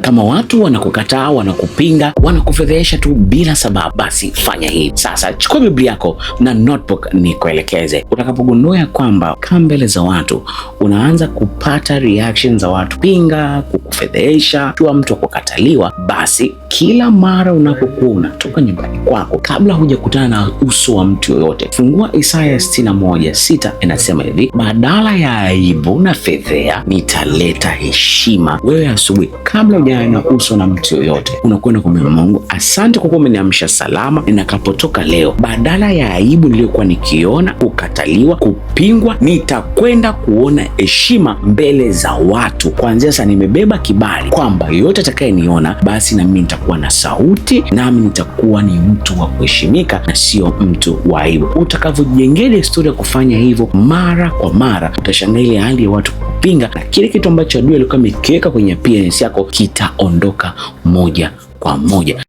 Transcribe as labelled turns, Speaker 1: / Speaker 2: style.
Speaker 1: Kama watu wanakukataa, wanakupinga, wanakufedhesha tu bila sababu, basi fanya hivi sasa. Chukua Biblia yako na notebook nikuelekeze. Utakapogundua kwamba kama mbele za watu unaanza kupata reaction za watu pinga, kukufedhesha, tu mtu kukataliwa, basi kila mara unapokuwa unatoka nyumbani kwako, kabla hujakutana na uso wa mtu yoyote, fungua Isaya 61:6. Inasema hivi: badala ya aibu na fedhea nitaleta heshima. Wewe asubuhi, kabla hujaona na uso na mtu yoyote, unakwenda kumwambia Mungu, asante kwa kuwa umeniamsha salama. Ninapotoka leo, badala ya aibu niliyokuwa nikiona, kukataliwa, kupingwa, nitakwenda kuona heshima mbele za watu. Kuanzia sasa nimebeba kibali kwamba yote atakayeniona, basi na mimi nitakuwa na sauti, nami nitakuwa ni mtu wa kuheshimika na sio mtu wa aibu. Utakavyojengea historia kufanya hivyo mara kwa mara, utashangaa ile hali ya watu kupinga, na kile kitu ambacho adui alikuwa amekiweka kwenye appearance yako kitaondoka moja kwa moja.